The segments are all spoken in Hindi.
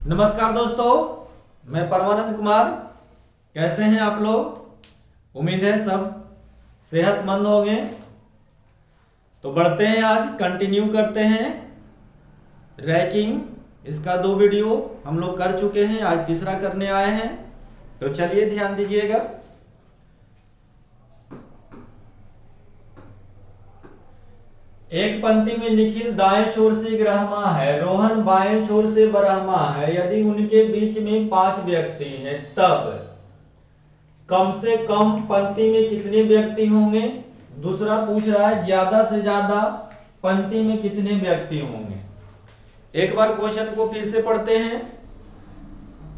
नमस्कार दोस्तों, मैं परमानंद कुमार। कैसे हैं आप लोग? उम्मीद है सब सेहतमंद होंगे। तो बढ़ते हैं, आज कंटिन्यू करते हैं रैंकिंग। इसका 2 वीडियो हम लोग कर चुके हैं, आज तीसरा करने आए हैं। तो चलिए ध्यान दीजिएगा। एक पंक्ति में निखिल दाएं छोर से ग्रहमा है, रोहन बाएं छोर से बरहमा है। यदि उनके बीच में 5 व्यक्ति हैं तब कम से कम पंक्ति में कितने व्यक्ति होंगे। दूसरा पूछ रहा है ज्यादा से ज्यादा पंक्ति में कितने व्यक्ति होंगे। एक बार क्वेश्चन को फिर से पढ़ते हैं।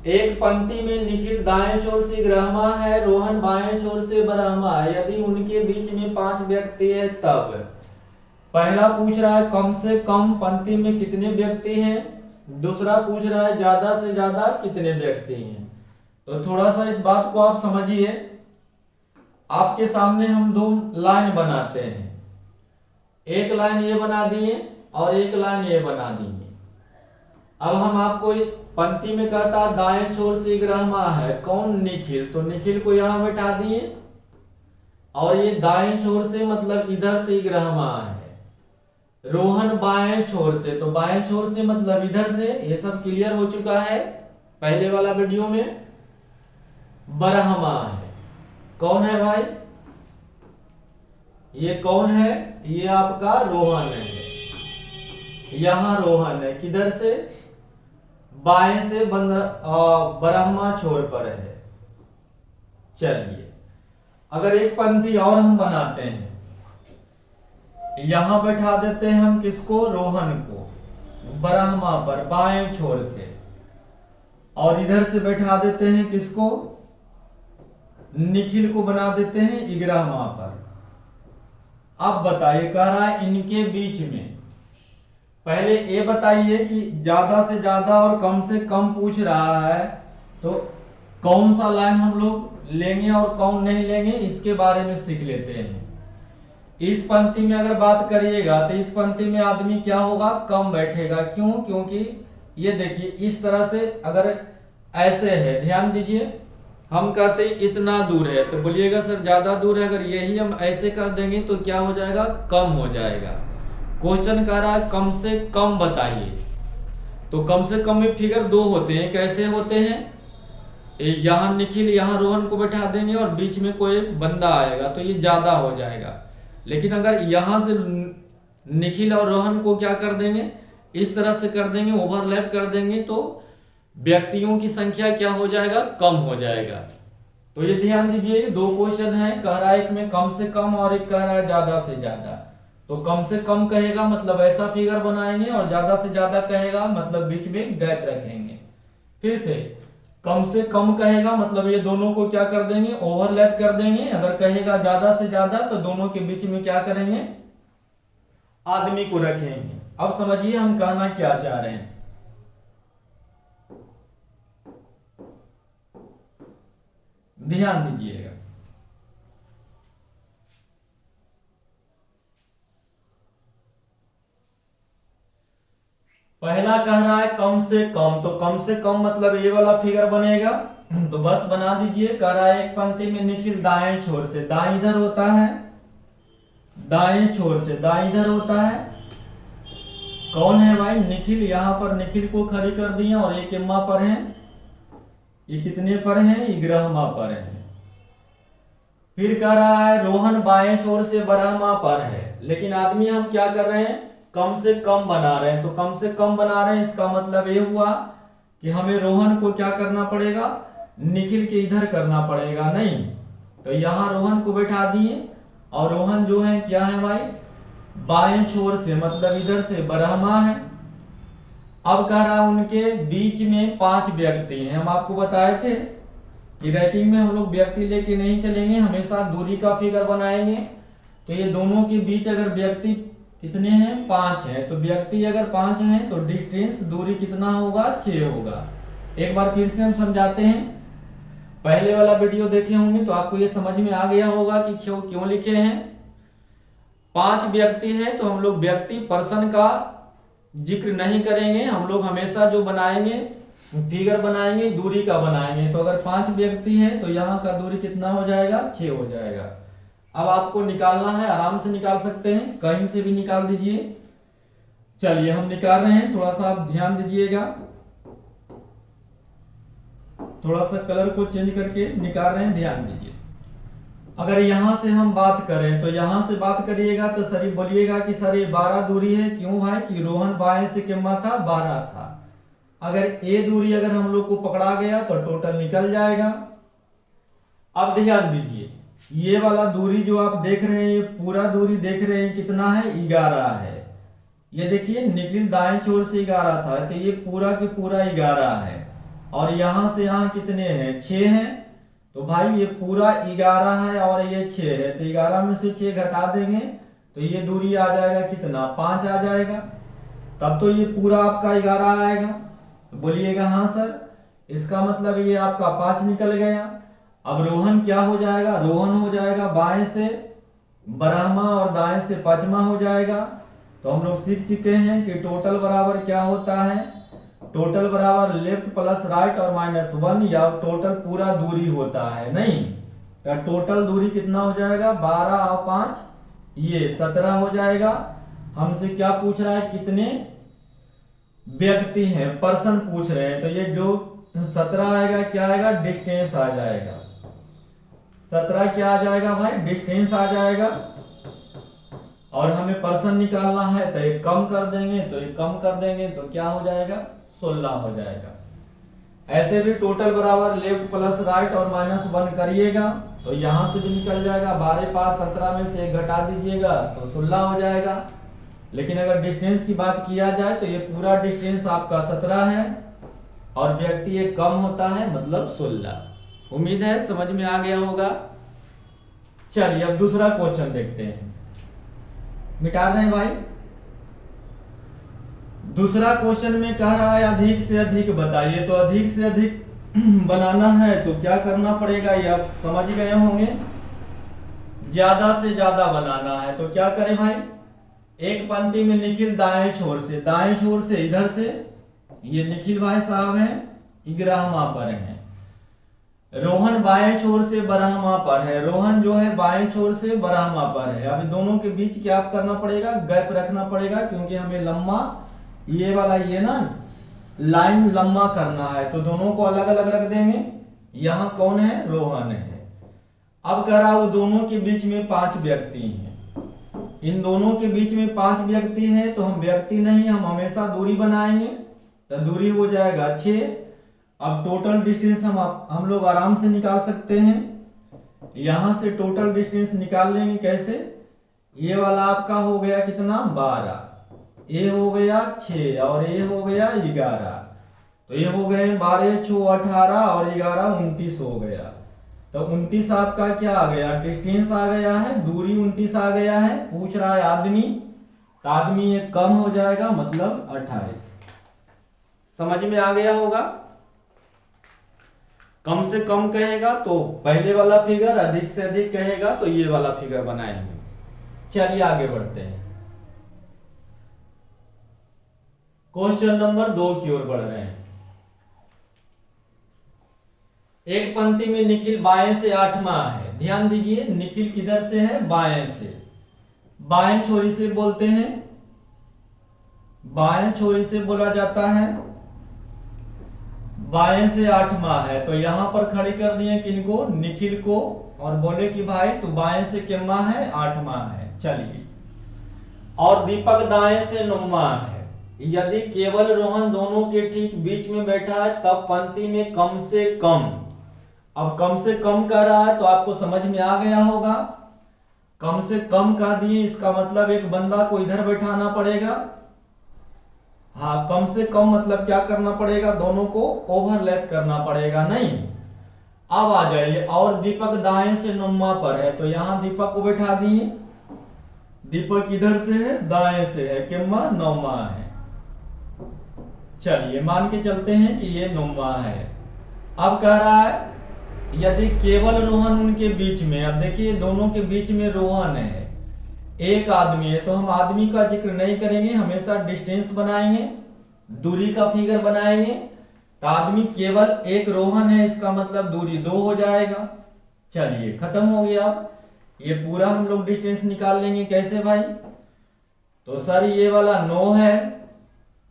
एक पंक्ति में निखिल दाएं छोर से ग्रहमा है, रोहन बाएं छोर से बरहमा है। यदि उनके बीच में 5 व्यक्ति है तब पहला पूछ रहा है कम से कम पंक्ति में कितने व्यक्ति हैं। दूसरा पूछ रहा है ज्यादा से ज्यादा कितने व्यक्ति हैं। तो थोड़ा सा इस बात को आप समझिए। आपके सामने हम 2 लाइन बनाते हैं, एक लाइन ये बना दिए और एक लाइन ये बना दिए। अब हम आपको पंक्ति में कहता दाएं छोर से ग्रहमा है, कौन? निखिल। तो निखिल को यहां बैठा दिए और ये दाएं छोर से मतलब इधर से ग्रहमा है। रोहन बाएं छोर से, तो बाएं छोर से मतलब इधर से। ये सब क्लियर हो चुका है पहले वाला वीडियो में। बरहमा है, कौन है भाई? ये कौन है? ये आपका रोहन है। यहां रोहन है, किधर से? बाएं से बरहमा छोर पर है। चलिए, अगर एक पंक्ति और हम बनाते हैं, यहां बैठा देते हैं हम किसको? रोहन को बरहमा पर बाएं छोर से, और इधर से बैठा देते हैं किसको? निखिल को बना देते हैं इग्रहमा पर। अब बताइए, कह रहा है इनके बीच में। पहले ये बताइए कि ज्यादा से ज्यादा और कम से कम पूछ रहा है, तो कौन सा लाइन हम लोग लेंगे और कौन नहीं लेंगे, इसके बारे में सीख लेते हैं। इस पंक्ति में अगर बात करिएगा तो इस पंक्ति में आदमी क्या होगा? कम बैठेगा। क्यों? क्योंकि ये देखिए इस तरह से अगर ऐसे है, ध्यान दीजिए, हम कहते हैं इतना दूर है, तो बोलिएगा सर ज्यादा दूर है। अगर यही हम ऐसे कर देंगे तो क्या हो जाएगा? कम हो जाएगा। क्वेश्चन कह रहा है कम से कम बताइए। तो कम से कम में फिगर 2 होते हैं। कैसे होते हैं? यहां निखिल, यहां रोहन को बैठा देंगे और बीच में कोई बंदा आएगा तो ये ज्यादा हो जाएगा। लेकिन अगर यहां से निखिल और रोहन को क्या कर देंगे? इस तरह से कर देंगे, ओवरलैप कर देंगे, तो व्यक्तियों की संख्या क्या हो जाएगा? कम हो जाएगा। तो ये ध्यान दीजिए, 2 क्वेश्चन है। कह रहा है एक में कम से कम और एक कह रहा है ज्यादा से ज्यादा। तो कम से कम कहेगा मतलब ऐसा फिगर बनाएंगे, और ज्यादा से ज्यादा कहेगा मतलब बीच में गैप रखेंगे। फिर से, कम से कम कहेगा मतलब ये दोनों को क्या कर देंगे? ओवरलैप कर देंगे। अगर कहेगा ज्यादा से ज्यादा तो दोनों के बीच में क्या करेंगे? आदमी को रखेंगे। अब समझिए हम कहना क्या चाह रहे हैं। ध्यान दीजिएगा। पहला कह रहा है कम से कम, तो कम से कम मतलब ये वाला फिगर बनेगा। तो बस बना दीजिए। कह रहा है एक पंक्ति में निखिल दाएं छोर से, दाएं इधर होता है, दाएं छोर से दाएं इधर होता है। कौन है भाई? निखिल। यहां पर निखिल को खड़ी कर दिया और ये किम्मा पर है। ये कितने पर है? इग्रहमा पर है। फिर कह रहा है रोहन बाएं छोर से बरहमा पर है। लेकिन आदमी हम क्या कर रहे हैं? कम से कम बना रहे हैं। तो कम से कम बना रहे हैं, इसका मतलब ये हुआ कि हमें रोहन को क्या करना पड़ेगा? निखिल के इधर करना पड़ेगा। नहीं, तो यहां रोहन को बैठा दिए, और रोहन जो है क्या है भाई? बाएं छोर से मतलब इधर से बरहमा है। अब कह रहा है उनके बीच में 5 व्यक्ति हैं। हम आपको बताए थे कि रैंकिंग में हम लोग व्यक्ति लेके नहीं चलेंगे, हमेशा दूरी का फिगर बनाएंगे। तो ये दोनों के बीच अगर व्यक्ति कितने हैं? 5 हैं। तो व्यक्ति अगर 5 हैं तो डिस्टेंस, दूरी कितना होगा? 6 होगा। एक बार फिर से हम समझाते हैं। पहले वाला वीडियो देखे होंगे तो आपको ये समझ में आ गया होगा कि क्यों लिखे हैं। 5 व्यक्ति हैं तो हम लोग व्यक्ति पर्सन का जिक्र नहीं करेंगे। हम लोग हमेशा जो बनाएंगे फिगर बनाएंगे, दूरी का बनाएंगे। तो अगर 5 व्यक्ति है तो यहाँ का दूरी कितना हो जाएगा, 6 हो जाएगा। अब आपको निकालना है, आराम से निकाल सकते हैं, कहीं से भी निकाल दीजिए। चलिए हम निकाल रहे हैं, थोड़ा सा आप ध्यान दीजिएगा, थोड़ा सा कलर को चेंज करके निकाल रहे हैं, ध्यान दीजिए। अगर यहां से हम बात करें तो यहां से बात करिएगा तो सर बोलिएगा कि सर ये 12 दूरी है। क्यों भाई, कि रोहन बाएं से कितना था, 12 था। अगर ए दूरी अगर हम लोग को पकड़ा गया तो टोटल निकल जाएगा। अब ध्यान दीजिए, ये वाला दूरी जो आप देख रहे हैं, ये पूरा दूरी देख रहे हैं कितना है, 11 है। ये देखिए निखिल दाएं छोर से 11 था, तो ये पूरा के पूरा 11 है। और यहां से यहां कितने हैं, 6 हैं। तो भाई ये पूरा 11 है और ये 6 है, तो 11 में से 6 घटा देंगे तो ये दूरी आ जाएगा कितना, 5 आ जाएगा। तब तो ये पूरा आपका 11 आएगा। तो बोलिएगा हाँ सर, इसका मतलब ये आपका 5 निकल गया। अब रोहन क्या हो जाएगा, रोहन हो जाएगा बाएं से 12वां और दाएं से 5वां हो जाएगा। तो हम लोग सीख चुके हैं कि टोटल बराबर क्या होता है, टोटल बराबर लेफ्ट प्लस राइट और -1, या टोटल पूरा दूरी होता है। नहीं तो टोटल दूरी कितना हो जाएगा, 12 और 5 ये 17 हो जाएगा। हमसे क्या पूछ रहा है, कितने व्यक्ति हैं, पर्सन पूछ रहे हैं। तो ये जो 17 आएगा क्या आएगा, डिस्टेंस आ जाएगा। 17 क्या आ जाएगा भाई, डिस्टेंस आ जाएगा। और हमें पर्सन निकालना है तो ये कम कर देंगे, तो ये कम कर देंगे तो क्या हो जाएगा, 16 हो जाएगा। ऐसे भी टोटल बराबर लेफ्ट प्लस राइट और -1 करिएगा तो यहां से भी निकल जाएगा। 12 5 17 में से 1 घटा दीजिएगा तो 16 हो जाएगा। लेकिन अगर डिस्टेंस की बात किया जाए तो ये पूरा डिस्टेंस आपका 17 है और व्यक्ति एक कम होता है, मतलब 16। उम्मीद है समझ में आ गया होगा। चलिए अब दूसरा क्वेश्चन देखते हैं, मिटा रहे हैं भाई। दूसरा क्वेश्चन में कह रहा है अधिक से अधिक बताइए। तो अधिक से अधिक बनाना है तो क्या करना पड़ेगा, ये आप समझ गए होंगे। ज्यादा से ज्यादा बनाना है तो क्या करें भाई, एक पंक्ति में निखिल दाएं छोर से इधर से, ये निखिल भाई साहब हैं, 11वां पर है। रोहन बाएं छोर से 12वां पर है, रोहन जो है बाएं छोर से 12वां पर है। अब दोनों के बीच क्या करना पड़ेगा, गैप रखना पड़ेगा, क्योंकि हमें लंबा ये वाला ये ना लाइन लंबा करना है। तो दोनों को अलग अलग रख देंगे। यहाँ कौन है, रोहन है। अब कह रहा वो दोनों के बीच में 5 व्यक्ति हैं। इन दोनों के बीच में 5 व्यक्ति हैं, तो हम व्यक्ति नहीं, हम हमेशा दूरी बनाएंगे। तो दूरी हो जाएगा 6। अब टोटल डिस्टेंस हम लोग आराम से निकाल सकते हैं। यहां से टोटल डिस्टेंस निकाल लेंगे कैसे, ये वाला आपका हो गया कितना, 12, ये हो गया 6 और ये हो गया 11। तो ये हो गए 12 6 18 और 11 29 हो गया। तो 29 आपका क्या आ गया, डिस्टेंस आ गया है, दूरी 29 आ गया है। पूछ रहा है आदमी, तो आदमी ये कम हो जाएगा, मतलब 28। समझ में आ गया होगा। कम से कम कहेगा तो पहले वाला फिगर, अधिक से अधिक कहेगा तो ये वाला फिगर बनाएंगे। चलिए आगे बढ़ते हैं, क्वेश्चन नंबर 2 की ओर बढ़ रहे हैं। एक पंक्ति में निखिल बाएं से 8वां है। ध्यान दीजिए, निखिल किधर से है, बाएं से। बाएं छोरी से बोलते हैं, बाएं छोरी से बोला जाता है। बाएं से 8वां है तो यहां पर खड़ी कर दिए किनको, निखिल को, और बोले कि भाई तू बाएं से कितना है, 8वां है। चलिए, और दीपक दाएं से 9वां है। यदि केवल रोहन दोनों के ठीक बीच में बैठा है तब पंक्ति में कम से कम, अब कम से कम कह रहा है तो आपको समझ में आ गया होगा। कम से कम कह दिए, इसका मतलब एक बंदा को इधर बैठाना पड़ेगा। हाँ, कम से कम मतलब क्या करना पड़ेगा, दोनों को ओवरलैप करना पड़ेगा। नहीं, अब आ जाइए, और दीपक दाएं से 9वां पर है तो यहां दीपक को बैठा दिए। दीपक इधर से है, दाएं से है, कितना, 9वां है। चलिए मान के चलते हैं कि ये 9वां है। अब कह रहा है यदि केवल रोहन उनके बीच में, अब देखिए दोनों के बीच में रोहन है, एक आदमी है, तो हम आदमी का जिक्र नहीं करेंगे, हमेशा डिस्टेंस बनाएंगे, दूरी का फिगर बनाएंगे। तो आदमी केवल एक रोहन है, इसका मतलब दूरी 2 हो जाएगा। चलिए खत्म हो गया। ये पूरा हम लोग डिस्टेंस निकाल लेंगे। कैसे भाई? तो सर ये वाला 9 है,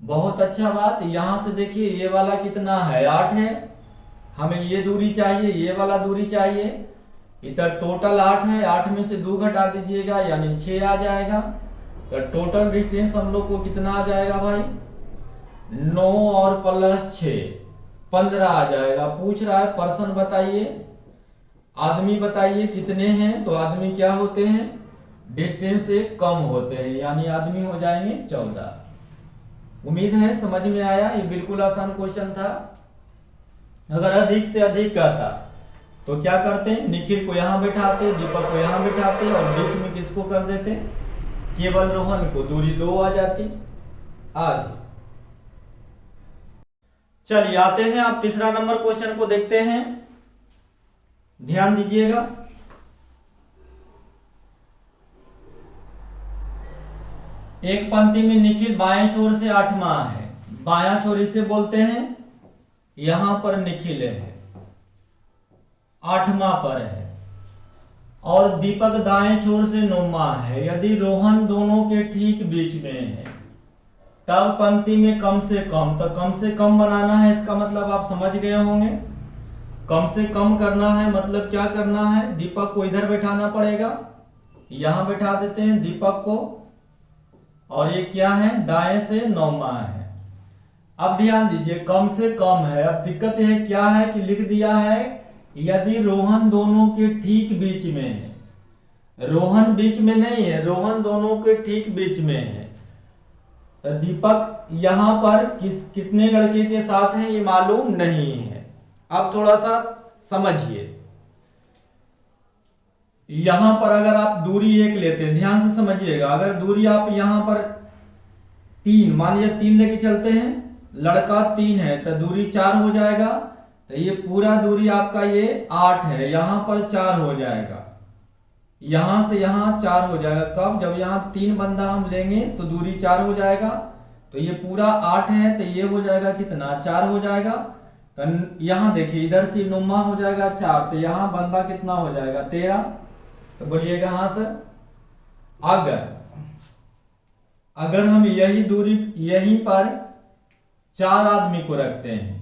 बहुत अच्छा बात। यहां से देखिए ये वाला कितना है, 8 है। हमें ये दूरी चाहिए, ये वाला दूरी चाहिए। इधर टोटल 8 है, 8 में से 2 घटा दीजिएगा यानी 6 आ जाएगा। तो टोटल डिस्टेंस हम लोग को कितना आ जाएगा भाई? 9 और प्लस 6 15 आ जाएगा। पूछ रहा है पर्सन बताइए, आदमी बताइए कितने हैं। तो आदमी क्या होते हैं? डिस्टेंस से कम होते हैं, यानी आदमी हो जाएंगे 14। उम्मीद है समझ में आया। ये बिल्कुल आसान क्वेश्चन था। अगर अधिक से अधिक कहता तो क्या करते? निखिल को यहां बैठाते, दीपक को यहां बैठाते और बीच में किसको कर देते? केवल रोहन को। दूरी 2 आ जाती। आगे चलिए आते हैं, आप तीसरा नंबर क्वेश्चन को देखते हैं, ध्यान दीजिएगा। एक पंक्ति में निखिल बाएं छोर से 8वां है, बायां छोर इसे बोलते हैं, यहां पर निखिल है 8वां पर है, और दीपक दाएं छोर से 9वां है। यदि रोहन दोनों के ठीक बीच में है तब पंक्ति में कम से कम, तो कम से कम बनाना है, इसका मतलब आप समझ गए होंगे। कम से कम करना है मतलब क्या करना है? दीपक को इधर बैठाना पड़ेगा, यहां बैठा देते हैं दीपक को, और ये क्या है? दाएं से 9वां है। अब ध्यान दीजिए कम से कम है। अब दिक्कत यह क्या है कि लिख दिया है यदि रोहन दोनों के ठीक बीच में है। रोहन बीच में नहीं है, रोहन दोनों के ठीक बीच में है। तो दीपक यहां पर कितने लड़के के साथ है ये मालूम नहीं है। अब थोड़ा सा समझिए, यहां पर अगर आप दूरी 1 लेते हैं, ध्यान से समझिएगा, अगर दूरी आप यहां पर 3 मान लीजिए 3 लेके चलते हैं, लड़का 3 है तो दूरी 4 हो जाएगा। तो ये पूरा दूरी आपका ये 8 है, यहां पर 4 हो जाएगा, यहां से यहां 4 हो जाएगा। कब? जब यहां 3 बंदा हम लेंगे तो दूरी 4 हो जाएगा। तो ये पूरा 8 है तो ये हो जाएगा कितना? 4 हो जाएगा। तो यहां देखिए इधर से 9वां हो जाएगा 4, तो यहां बंदा कितना हो जाएगा? 13। तो बोलिएगा हाँ सर। अगर हम यही दूरी यहीं पर 4 आदमी को रखते हैं,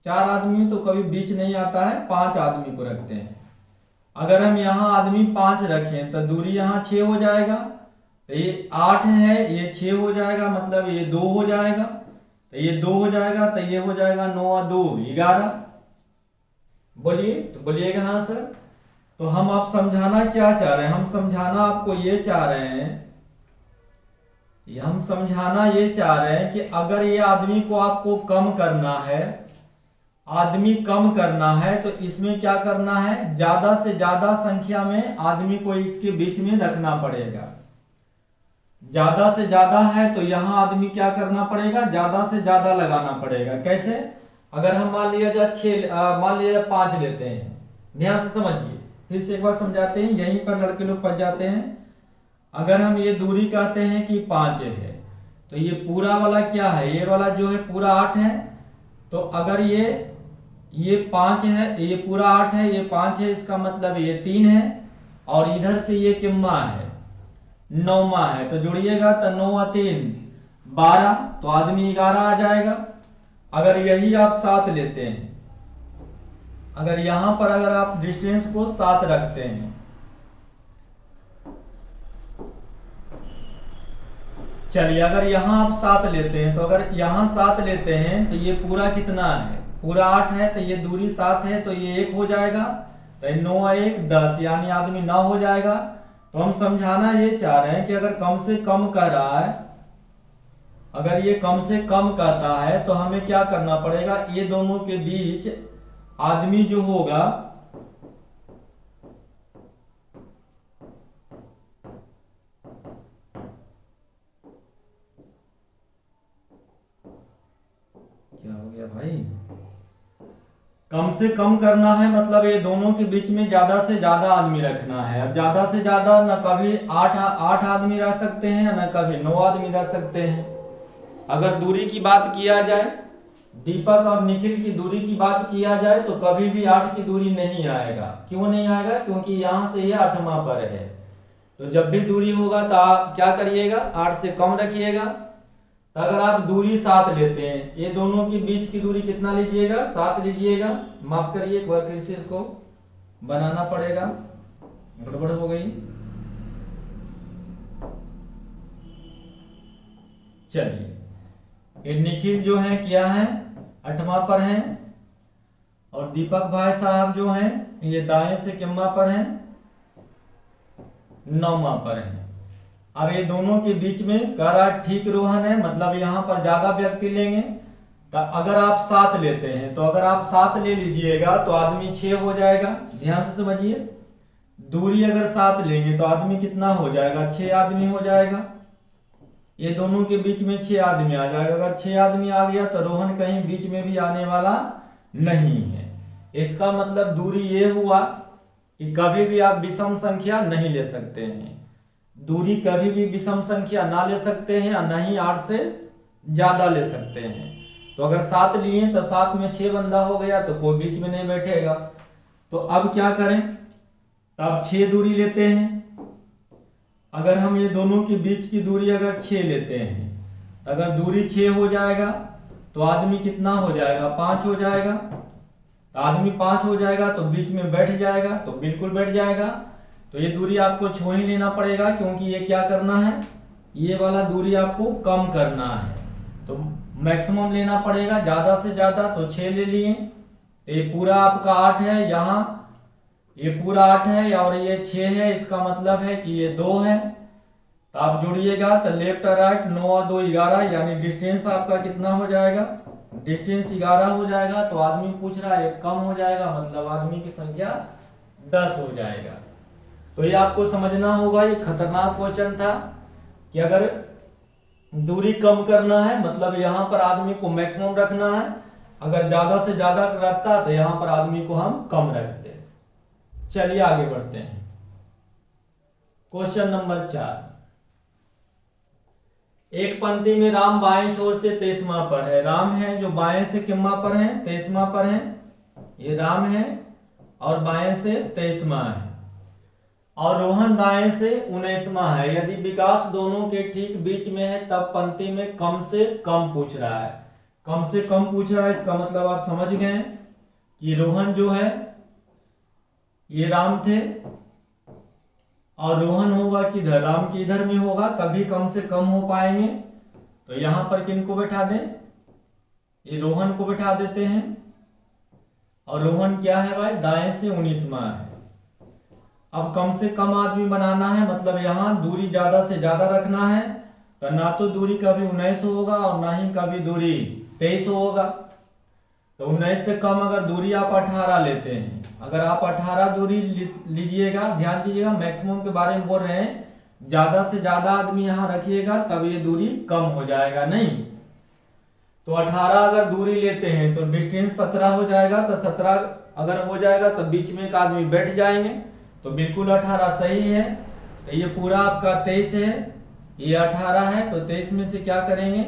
4 आदमी तो कभी बीच नहीं आता है, 5 आदमी को रखते हैं। अगर हम यहां आदमी 5 रखें तो दूरी यहां 6 हो जाएगा। तो ये 8 है, ये 6 हो जाएगा, मतलब ये 2 हो जाएगा। तो ये 2 हो जाएगा तो ये हो जाएगा 9 और 2 11। बोलिए, तो बोलिएगा हाँ सर। तो हम आप समझाना क्या चाह रहे हैं? हम समझाना आपको ये चाह रहे हैं, हम समझाना ये चाह रहे हैं कि अगर ये आदमी को आपको कम करना है, आदमी कम करना है, तो इसमें क्या करना है? ज्यादा से ज्यादा संख्या में आदमी को इसके बीच में रखना पड़ेगा। ज्यादा से ज्यादा है तो यहां आदमी क्या करना पड़ेगा? ज्यादा से ज्यादा लगाना पड़ेगा। कैसे? अगर हम मान लिया 5 लेते हैं, ध्यान से समझिए, फिर से एक बार समझाते हैं, यहीं पर लड़के लोग फंस जाते हैं। अगर हम ये दूरी कहते हैं कि 5 है, तो ये पूरा वाला क्या है? ये वाला जो है पूरा 8 है। तो अगर ये 5 है, ये पूरा 8 है, ये 5 है, इसका मतलब ये 3 है, और इधर से ये किम्मा है 9वां है। तो जोड़िएगा तो 9 और 3 12, तो आदमी 11 आ जाएगा। अगर यही आप 7 लेते हैं, अगर यहां पर अगर आप डिस्टेंस को 7 रखते हैं, चलिए अगर यहां आप 7 लेते हैं, तो अगर यहां 7 लेते हैं तो ये पूरा कितना है? पूरा 8 है, तो ये दूरी 7 है, तो ये 1 हो जाएगा। तो 9 और 1 10, यानी आदमी 9 हो जाएगा। तो हम समझाना ये चाह रहे हैं कि अगर कम से कम कह रहा है, अगर ये कम से कम कहता है, तो हमें क्या करना पड़ेगा? ये दोनों के बीच आदमी जो होगा, क्या हो गया भाई? कम से कम करना है मतलब ये दोनों के बीच में ज्यादा से ज्यादा आदमी रखना है। अब ज्यादा से ज्यादा न कभी 8 आदमी रह सकते हैं, न कभी 9 आदमी रह सकते हैं। अगर दूरी की बात किया जाए, दीपक और निखिल की दूरी की बात किया जाए तो कभी भी 8 की दूरी नहीं आएगा। क्यों नहीं आएगा? क्योंकि यहां से ये 8वां पर है। तो जब भी दूरी होगा तो आप क्या करिएगा, 8 से कम रखिएगा। तो अगर आप दूरी 7 लेते हैं, ये दोनों के बीच की दूरी कितना लीजिएगा, 7 लीजिएगा। माफ करिए, एक बार फिर से इसको बनाना पड़ेगा, गड़बड़ हो गई। चलिए, ये निखिल जो है क्या है, 8वां पर है, और दीपक भाई साहब जो हैं ये दाएं से किम्मा पर हैं, 9वां पर है। अब ये दोनों के बीच में कह रहा ठीक रोहन है, मतलब यहां पर ज्यादा व्यक्ति लेंगे। तो अगर आप 7 लेते हैं, तो अगर आप 7 ले लीजिएगा तो आदमी 6 हो जाएगा। ध्यान से समझिए, दूरी अगर 7 लेंगे तो आदमी कितना हो जाएगा, 6 आदमी हो जाएगा। ये दोनों के बीच में 6 आदमी आ जाएगा। अगर 6 आदमी आ गया तो रोहन कहीं बीच में भी आने वाला नहीं है। इसका मतलब दूरी ये हुआ कि कभी भी आप विषम संख्या नहीं ले सकते हैं। दूरी कभी भी विषम संख्या ना ले सकते हैं, और नहीं 8 से ज्यादा ले सकते हैं। तो अगर 7 लिए तो 7 में 6 बंदा हो गया तो कोई बीच में नहीं बैठेगा। तो अब क्या करें, तो अब 6 दूरी लेते हैं। अगर हम ये दोनों के बीच की दूरी अगर 6 लेते हैं, तो अगर दूरी 6 हो जाएगा तो आदमी कितना हो जाएगा, 5 हो जाएगा। तो आदमी 5 हो जाएगा तो बीच में बैठ जाएगा, तो बिल्कुल बैठ जाएगा। तो ये दूरी आपको छो ही लेना पड़ेगा, क्योंकि ये क्या करना है, ये वाला दूरी आपको कम करना है। तो मैक्सिमम लेना पड़ेगा ज्यादा से ज्यादा, तो 6 ले लिए। ये पूरा आपका 8 है, यहाँ ये पूरा 8 है और ये 6 है, इसका मतलब है कि ये 2 है। तो आप जोड़िएगा तो लेफ्ट और राइट 9 और 2 11, यानी डिस्टेंस आपका कितना हो जाएगा, डिस्टेंस 11 हो जाएगा। तो आदमी पूछ रहा है कम हो जाएगा, मतलब आदमी की संख्या 10 हो जाएगा। तो ये आपको समझना होगा, ये खतरनाक क्वेश्चन था कि अगर दूरी कम करना है मतलब यहां पर आदमी को मैक्सिमम रखना है। अगर ज्यादा से ज्यादा रखता तो यहां पर आदमी को हम कम रखते। चलिए आगे बढ़ते हैं। क्वेश्चन नंबर 4, एक पंक्ति में राम बाएं छोर से 23वां पर है। राम है जो बाएं से किम्मा पर है, 23वां पर है। ये राम है और बाएं से 23वां है, और रोहन दाएं से 19वां है। यदि विकास दोनों के ठीक बीच में है तब पंक्ति में कम से कम पूछ रहा है। कम से कम पूछ रहा है, इसका मतलब आप समझ गए कि रोहन जो है ये राम थे, और रोहन होगा किधर, राम के इधर में होगा, तभी कम से कम हो पाएंगे। तो यहां पर किनको बैठा दें, ये रोहन को बैठा देते हैं। और रोहन क्या है भाई, दाएं से 19वां है। अब कम से कम आदमी बनाना है, मतलब यहां दूरी ज्यादा से ज्यादा रखना है। तो ना तो दूरी कभी 19 होगा और ना ही कभी दूरी 23 होगा। तो 19 से कम अगर दूरी आप 18 लेते हैं, अगर आप 18 दूरी लीजिएगा, ध्यान दीजिएगा मैक्सिमम के बारे में बोल रहे हैं, ज्यादा से ज्यादा आदमी यहां रखिएगा तब ये दूरी कम हो जाएगा। नहीं तो 18 अगर दूरी लेते हैं तो डिस्टेंस 17 हो जाएगा। तो 17 अगर हो जाएगा तो बीच में एक आदमी बैठ जाएंगे, तो बिल्कुल 18 सही है। तो ये पूरा आपका 23 है, ये 18 है। तो 23 में से क्या करेंगे,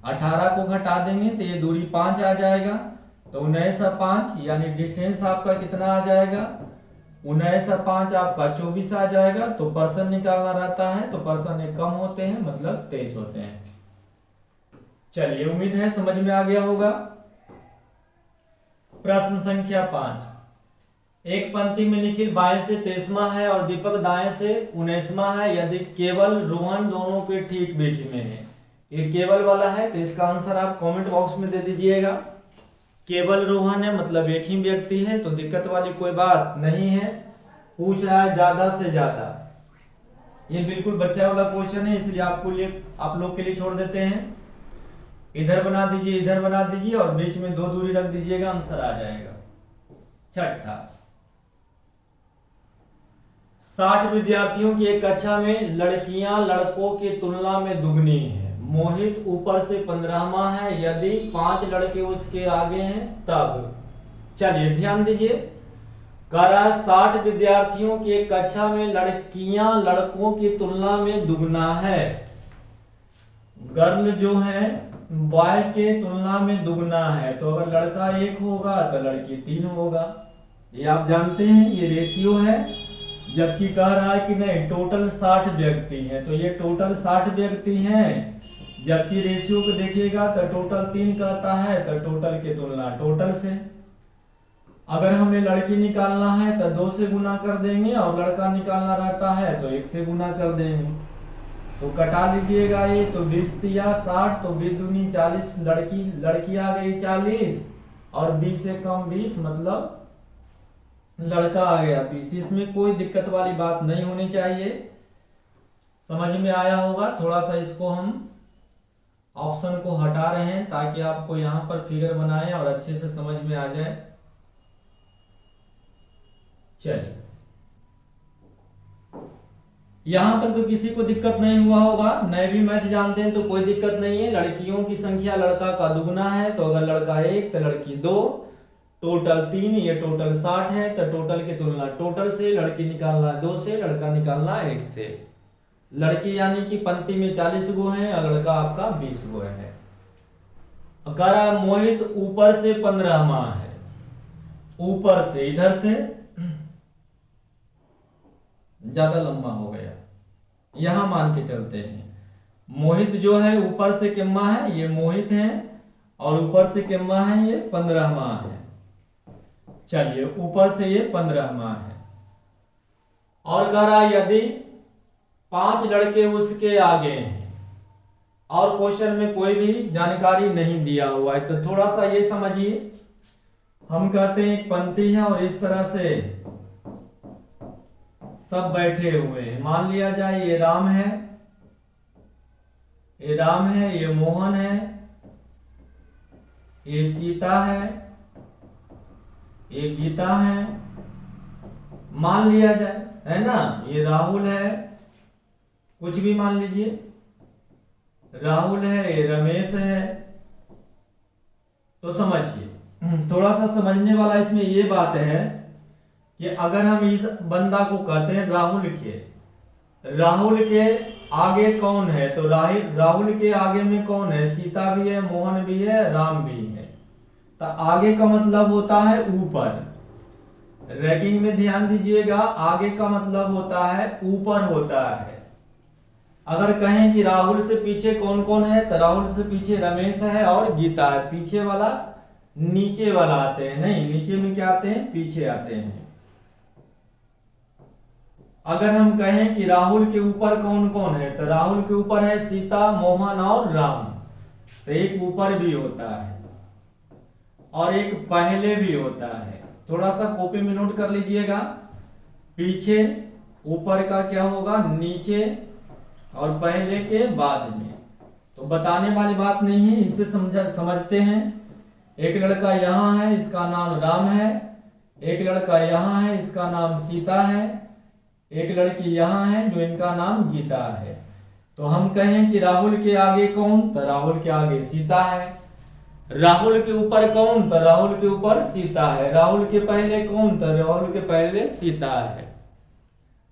18 को घटा देंगे तो ये दूरी 5 आ जाएगा। तो 19 और 5 यानी डिस्टेंस आपका कितना आ जाएगा, 19 और 5 आपका 24 आ जाएगा। तो पर्सन निकालना रहता है तो पर्सन एक कम होते हैं, मतलब 23 होते हैं। चलिए, उम्मीद है समझ में आ गया होगा। प्रश्न संख्या 5, एक पंक्ति में निखिल बाएं से 23वां है और दीपक दाएं से 19वां है। यदि केवल रोहन दोनों के ठीक बीच में है, ये केवल वाला है तो इसका आंसर आप कमेंट बॉक्स में दे दीजिएगा। केवल रोहन है मतलब एक ही व्यक्ति है, तो दिक्कत वाली कोई बात नहीं है। पूछ रहा है ज्यादा से ज्यादा, ये बिल्कुल बच्चा वाला क्वेश्चन है, इसलिए आप लोग के लिए छोड़ देते हैं। इधर बना दीजिए, इधर बना दीजिए और बीच में 2 दूरी रख दीजिएगा, आंसर आ जाएगा। छठा, 60 विद्यार्थियों की एक कक्षा में लड़कियां लड़कों की तुलना में दुगनी है। मोहित ऊपर से 15वां है, यदि 5 लड़के उसके आगे हैं तब। चलिए ध्यान दीजिए, कह रहा है 60 विद्यार्थियों की एक कक्षा में लड़कियां लड़कों की तुलना में दुगना है। गर्ल जो है बॉय के तुलना में दुगना है, तो अगर लड़का 1 होगा तो लड़की 3 होगा। ये आप जानते हैं, ये रेशियो है। जबकि कह रहा है कि नहीं टोटल 60 व्यक्ति हैं, तो ये टोटल 60 व्यक्ति हैं। जबकि रेशियो को देखिएगा तो टोटल 3 कहता है, तो टोटल की तुलना टोटल से। अगर हमें लड़की निकालना है तो 2 से गुना कर देंगे, और लड़का निकालना रहता है तो 1 से गुना कर देंगे। तो कटा लीजिएगा ये, तो 20 तिया 60, तो 20 दूनी 40, लड़की आ गई 40, और 20 से कम 20 मतलब लड़का आ गया 20। इसमें कोई दिक्कत वाली बात नहीं होनी चाहिए। समझ में आया होगा। थोड़ा सा इसको हम ऑप्शन को हटा रहे हैं ताकि आपको यहां पर फिगर बनाए और अच्छे से समझ में आ जाए। चलिए, यहां तक तो किसी को दिक्कत नहीं हुआ होगा। नए भी मैथ जानते हैं तो कोई दिक्कत नहीं है। लड़कियों की संख्या लड़का का दुगना है, तो अगर लड़का 1 तो लड़की 2, टोटल 3, ये टोटल 60 है, तो टोटल की तुलना टोटल से। लड़की निकालना 2 से, लड़का निकालना 1 से। लड़की यानी कि पंक्ति में 40 गो हैं और लड़का आपका 20 गो है। अगर मोहित ऊपर से 15वां है, ऊपर से, इधर से ज्यादा लंबा हो गया, यहां मान के चलते हैं। मोहित जो है ऊपर से किम्मा है, ये मोहित है, और ऊपर से किम्मा है, ये 15वां है। चलिए, ऊपर से ये 15वां है। और कह रहा यदि 5 लड़के उसके आगे हैं, और क्वेश्चन में कोई भी जानकारी नहीं दिया हुआ है, तो थोड़ा सा ये समझिए। हम कहते हैं एक पंक्ति है और इस तरह से सब बैठे हुए हैं। मान लिया जाए ये राम है, ये राम है, ये मोहन है, ये सीता है, ये गीता है, मान लिया जाए, है ना। ये राहुल है, कुछ भी मान लीजिए, राहुल है, ये रमेश है। तो समझिए, थोड़ा सा समझने वाला इसमें ये बात है कि अगर हम इस बंदा को कहते हैं राहुल के आगे कौन है, तो राहुल के आगे में कौन है, सीता भी है, मोहन भी है, राम भी है। तो आगे का मतलब होता है ऊपर। रैंकिंग में ध्यान दीजिएगा, आगे का मतलब होता है ऊपर होता है। अगर कहें कि राहुल से पीछे कौन कौन है, तो राहुल से पीछे रमेश है और गीता है। पीछे वाला नीचे वाला आते हैं, नहीं, नीचे में क्या आते हैं, पीछे आते हैं। अगर हम कहें कि राहुल के ऊपर कौन कौन है, तो राहुल के ऊपर है सीता, मोहन और राम। तो एक ऊपर भी होता है और एक पहले भी होता है। थोड़ा सा कॉपी में नोट कर लीजिएगा। पीछे, ऊपर का क्या होगा, नीचे, और पहले के बाद में। तो बताने वाली बात नहीं है, इससे समझते हैं। एक लड़का यहाँ है, इसका नाम राम है। एक लड़का यहाँ है, इसका नाम सीता है। एक लड़की यहाँ है जो इनका नाम गीता है। तो हम कहें कि राहुल के आगे कौन, तो राहुल के आगे सीता है। राहुल के ऊपर कौन, तो राहुल के ऊपर सीता है। राहुल के पहले कौन, तो राहुल के पहले सीता है।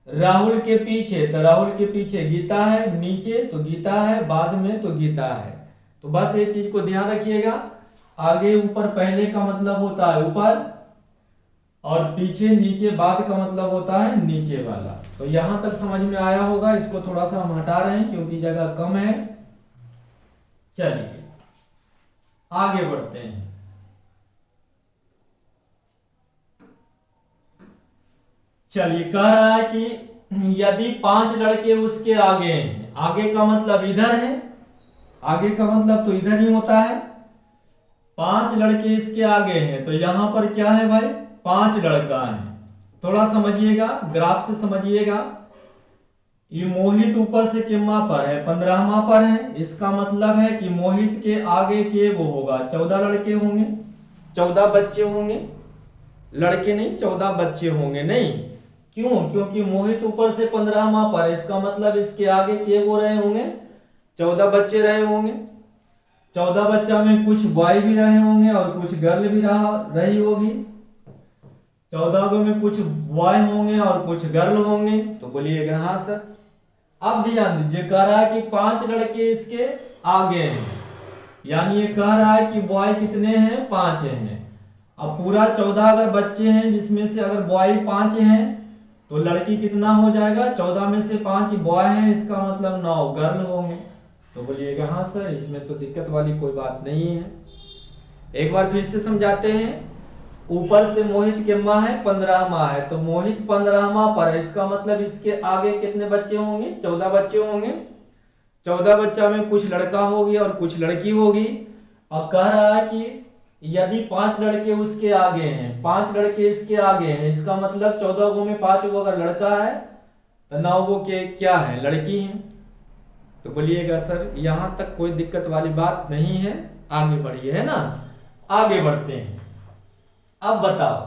राहुल के पीछे, तो राहुल के पीछे गीता है, नीचे तो गीता है, बाद में तो गीता है। तो बस ये चीज को ध्यान रखिएगा। आगे ऊपर पहले का मतलब होता है ऊपर, और पीछे नीचे बाद का मतलब होता है नीचे वाला। तो यहां तक समझ में आया होगा। इसको थोड़ा सा हम हटा रहे हैं क्योंकि जगह कम है। चलिए आगे बढ़ते हैं। चलिए, कह रहा है कि यदि 5 लड़के उसके आगे हैं, आगे का मतलब इधर है, आगे का मतलब तो इधर ही होता है। 5 लड़के इसके आगे हैं, तो यहां पर क्या है भाई, 5 लड़का है। थोड़ा समझिएगा, ग्राफ से समझिएगा। ये मोहित ऊपर से किम्मा पर है, 15वां पर है। इसका मतलब है कि मोहित के आगे के वो होगा 14 लड़के होंगे, 14 बच्चे होंगे। लड़के नहीं, 14 बच्चे होंगे। नहीं, क्यों, क्योंकि मोहित ऊपर से 15वां पर है। इसका मतलब इसके आगे के वो रहे होंगे 14 बच्चे रहे होंगे। 14 बच्चा में कुछ बॉय भी रहे होंगे और कुछ गर्ल भी रही होगी। 14 में कुछ बॉय होंगे और कुछ गर्ल होंगे। तो बोलिएगा हाँ सर। अब ध्यान दीजिए, कह रहा है कि 5 लड़के इसके आगे हैं। यानी ये कह रहा है कि बॉय कितने हैं, 5 हैं। अब पूरा 14 अगर बच्चे हैं, जिसमें से अगर बॉय 5 हैं तो लड़की कितना हो जाएगा, 14 में से 5 बॉय हैं, इसका मतलब 9 गर्ल होंगे। तो बोलिएगा हाँ सर, इसमें तो दिक्कत वाली कोई बात नहीं है। एक बार फिर से समझाते हैं। ऊपर से मोहित के माह है, 15वां है, तो मोहित 15वां पर है, इसका मतलब इसके आगे कितने बच्चे होंगे, 14 बच्चे होंगे। 14 बच्चा में कुछ लड़का होगी और कुछ लड़की होगी। अब कह रहा है कि यदि 5 लड़के उसके आगे हैं, 5 लड़के इसके आगे हैं, इसका मतलब 14 गो में 5 गो अगर लड़का है तो 9 गो के क्या है, लड़की हैं। तो बोलिएगा सर यहां तक कोई दिक्कत वाली बात नहीं है, आगे बढ़िए, है ना। आगे बढ़ते हैं। अब बताओ,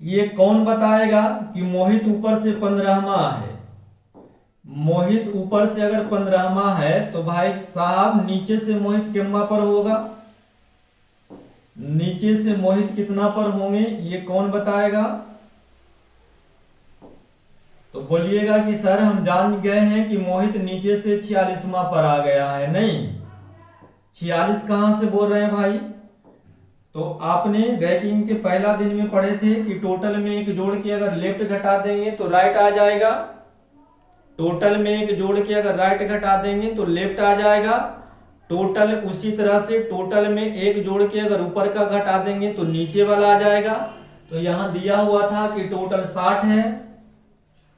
ये कौन बताएगा कि मोहित ऊपर से 15वां है। मोहित ऊपर से अगर 15वां है तो भाई साहब नीचे से मोहित कितना पर होगा, नीचे से मोहित कितना पर होंगे, ये कौन बताएगा। तो बोलिएगा कि सर हम जान गए हैं कि मोहित नीचे से 46वां पर आ गया है। नहीं, 46 कहां से बोल रहे हैं भाई। तो आपने रैंकिंग के पहला दिन में पढ़े थे कि टोटल में एक जोड़ के अगर लेफ्ट घटा देंगे तो राइट आ जाएगा, टोटल में एक जोड़ के अगर राइट घटा देंगे तो लेफ्ट आ जाएगा। टोटल उसी तरह से टोटल में एक जोड़ के अगर ऊपर का घटा देंगे तो नीचे वाला आ जाएगा। तो यहां दिया हुआ था कि टोटल 60 है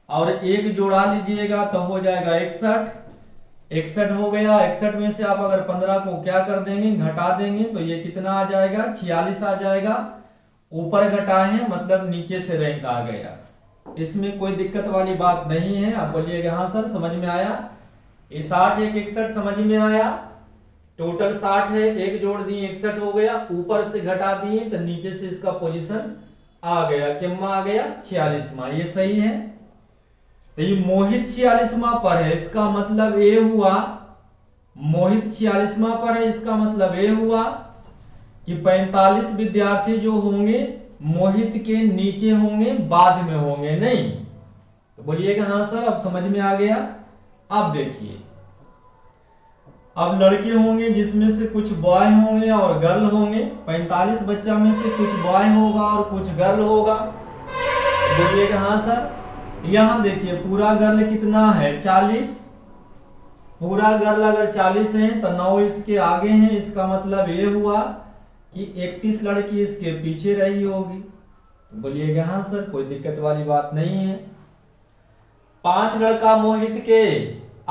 और एक जोड़ा लीजिएगा तो हो जाएगा 61। 61 हो गया। 61 में से आप अगर 15 को क्या कर देंगे, घटा देंगे तो ये कितना आ जाएगा, 46 आ जाएगा। ऊपर घटाए हैं मतलब नीचे से रैंक आ गया, इसमें कोई दिक्कत वाली बात नहीं है। आप बोलिएगा हाँ सर समझ में आया। ये 60 एक 61 समझ में आया। टोटल 60 है, एक जोड़ दिए 61 हो गया, ऊपर से घटा दिए तो नीचे से इसका पोजीशन आ गया, कितना आ गया, 46वां। ये सही है। तो ये मोहित 46वां पर है, इसका मतलब ये हुआ मोहित 46वां पर है, इसका मतलब ये हुआ कि 45 विद्यार्थी जो होंगे मोहित के नीचे होंगे, बाद में होंगे नहीं। तो बोलिएगा हाँ सर अब समझ में आ गया। अब देखिए, अब लड़के होंगे जिसमें से कुछ बॉय होंगे और गर्ल होंगे। 45 बच्चा में से कुछ बॉय होगा और कुछ गर्ल होगा। बोलिएगा हाँ सर। यहां देखिए पूरा गर्ल कितना है, 40। पूरा गर्ल अगर 40 है तो 9 इसके आगे हैं, इसका मतलब ये हुआ कि 31 लड़की इसके पीछे रही होगी। तो बोलिएगा हाँ सर कोई दिक्कत वाली बात नहीं है। 5 लड़का मोहित के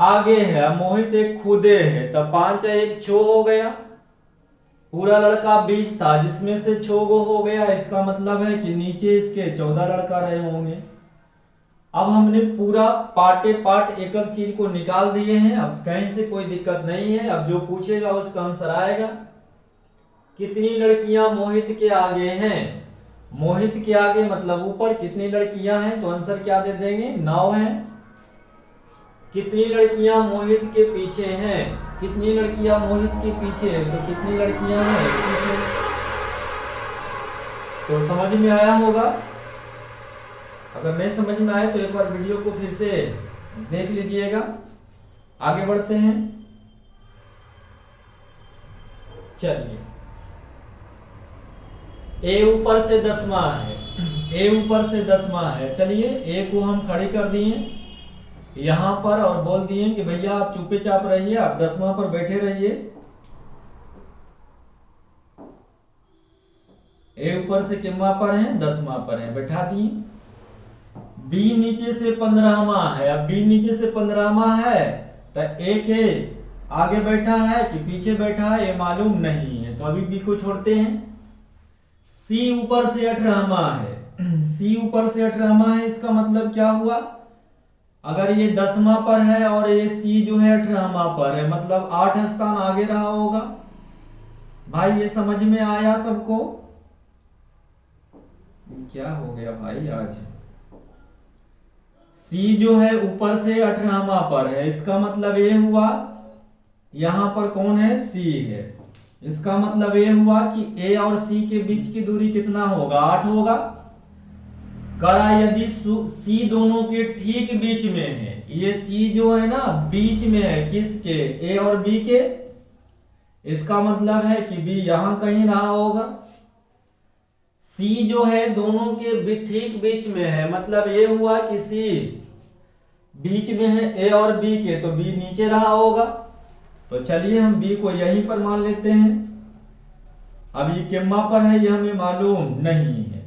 आगे है, मोहित एक खुदे है, तो 5 एक 6 हो गया। पूरा लड़का 20 था जिसमें से 6 गो हो गया, इसका मतलब है कि नीचे इसके 14 लड़का रहे होंगे। अब हमने पूरा पार्टे पार्ट एक एक चीज को निकाल दिए हैं, अब कहीं से कोई दिक्कत नहीं है। अब जो पूछेगा उसका आंसर आएगा। कितनी लड़कियां मोहित के आगे हैं, मोहित के आगे मतलब ऊपर कितनी लड़कियां हैं, तो आंसर क्या दे देंगे, 9 है। कितनी लड़कियां मोहित के पीछे हैं, कितनी लड़कियां मोहित के पीछे हैं, तो कितनी लड़कियां हैं, 21। तो समझ में आया होगा। अगर नहीं समझ में आए तो एक बार वीडियो को फिर से देख लीजिएगा। आगे बढ़ते हैं। चलिए, ए ऊपर से 10वां है, ए ऊपर से 10वां है। चलिए ए को हम खड़ी कर दिए यहां पर और बोल दिए कि भैया आप चुपे चाप रहिए, आप 10वां पर बैठे रहिए। ए ऊपर से कितना पर है, 10वां पर है, बैठा दिए। बी नीचे से 15वां है। अब बी नीचे से 15वां है तो ए के आगे बैठा है कि पीछे बैठा है ये मालूम नहीं है, तो अभी बी को छोड़ते हैं। सी ऊपर से 18वां है, सी ऊपर से 18वां है, इसका मतलब क्या हुआ, अगर ये 10वां पर है और ये सी जो है 18वां पर है, मतलब 8 स्थान आगे रहा होगा। भाई ये समझ में आया सबको। क्या हो गया भाई आज। सी जो है ऊपर से 18वां पर है, इसका मतलब ये हुआ यहां पर कौन है, सी है। इसका मतलब ये हुआ कि ए और सी के बीच की दूरी कितना होगा, 8 होगा। करा यदि सी दोनों के ठीक बीच में है, ये सी जो है ना बीच में है, किसके, ए और बी के, इसका मतलब है कि बी यहां कहीं रहा होगा। सी जो है दोनों के ठीक बीच में है, मतलब ये हुआ कि सी बीच में है ए और बी के, तो बी नीचे रहा होगा। तो चलिए हम बी को यहीं पर मान लेते हैं। अब ये किम्मा पर है ये हमें मालूम नहीं है,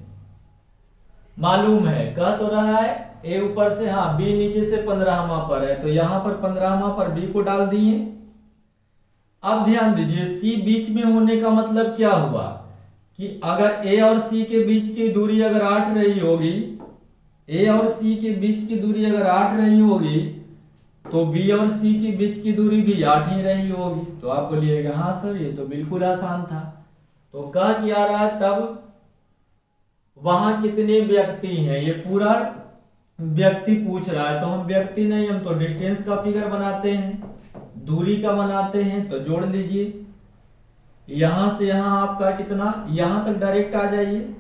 मालूम है कह तो रहा है ए ऊपर से, हाँ बी नीचे से 15वां पर है, तो यहां पर 15वां पर बी को डाल दिए। अब ध्यान दीजिए सी बीच में होने का मतलब क्या हुआ कि अगर ए और सी के बीच की दूरी अगर 8 रही होगी, ए और सी के बीच की दूरी अगर 8 रही होगी, तो बी और सी के बीच की दूरी भी 8 ही रही होगी। तो आप बोलिएगा हाँ सर ये तो बिल्कुल आसान था। तो कह क्या रहा है तब वहां कितने व्यक्ति हैं, ये पूरा व्यक्ति पूछ रहा है, तो हम व्यक्ति नहीं हम तो डिस्टेंस का फिगर बनाते हैं, दूरी का बनाते हैं। तो जोड़ लीजिए, यहां से यहां आपका कितना, यहां तक डायरेक्ट आ जाइए,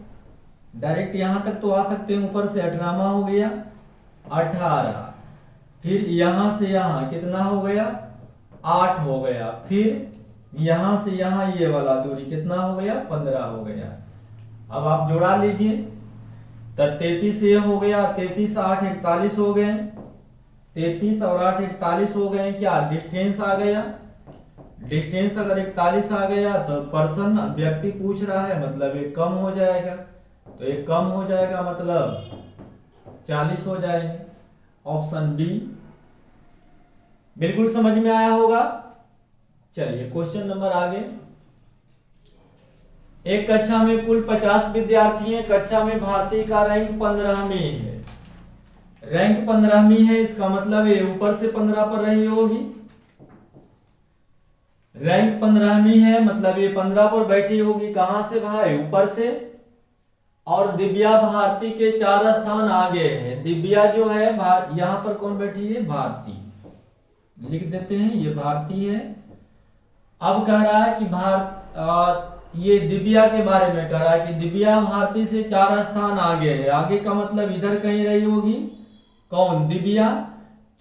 डायरेक्ट यहां तक तो आ सकते हैं, ऊपर से 18वां हो गया 18, फिर यहां से यहां कितना हो गया 8 हो गया, फिर यहां से यहां ये वाला दूरी कितना हो गया 15 हो गया। अब आप जोड़ा लीजिए, तब 33 ये हो गया, 33 8 41 हो गए, 33 और 8 41 हो गए, क्या डिस्टेंस आ गया। डिस्टेंस अगर 41 आ गया तो पर्सन व्यक्ति पूछ रहा है, मतलब ये कम हो जाएगा, तो ये कम हो जाएगा मतलब 40 हो जाएंगे। ऑप्शन बी बिल्कुल समझ में आया होगा। चलिए क्वेश्चन नंबर आगे। एक कक्षा में कुल 50 विद्यार्थी हैं, कक्षा में भारती का रैंक 15वीं है, रैंक 15वीं है, इसका मतलब ये ऊपर से 15 पर रही होगी, रैंक 15वीं है मतलब ये 15 पर बैठी होगी, कहां से भाई ऊपर से। और दिव्या भारती के 4 स्थान आगे है, दिव्या जो है यहां पर कौन बैठी है भारती, लिख देते हैं ये भारती है। अब कह रहा है कि ये दिव्या के बारे में कह रहा है कि दिव्या भारती से 4 स्थान आगे है, आगे का मतलब इधर कहीं रही होगी, कौन दिव्या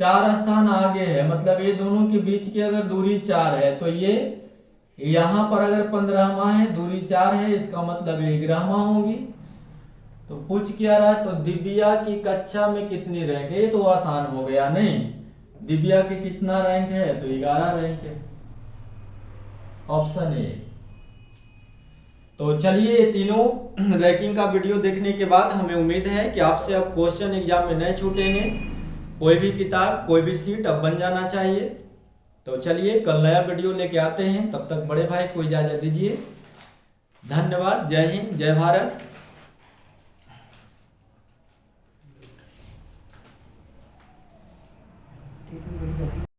4 स्थान आगे है, मतलब ये दोनों के बीच की अगर दूरी 4 है, तो ये यहां पर अगर 15वां है, दूरी 4 है, इसका मतलब ये 11वां होगी। तो पूछ क्या रहा है, तो दिव्या की कक्षा में कितनी रैंक है, ये तो आसान हो गया, नहीं दिव्या के कितना रैंक है, तो 11 रैंक है, ऑप्शन ए। तो चलिए ये तीनों रैंकिंग का वीडियो देखने के बाद हमें उम्मीद है कि आपसे अब क्वेश्चन एग्जाम में नहीं छूटेंगे, कोई भी किताब कोई भी सीट अब बन जाना चाहिए। तो चलिए कल नया वीडियो लेके आते हैं, तब तक बड़े भाई को इजाजत दीजिए। धन्यवाद, जय हिंद जय भारत।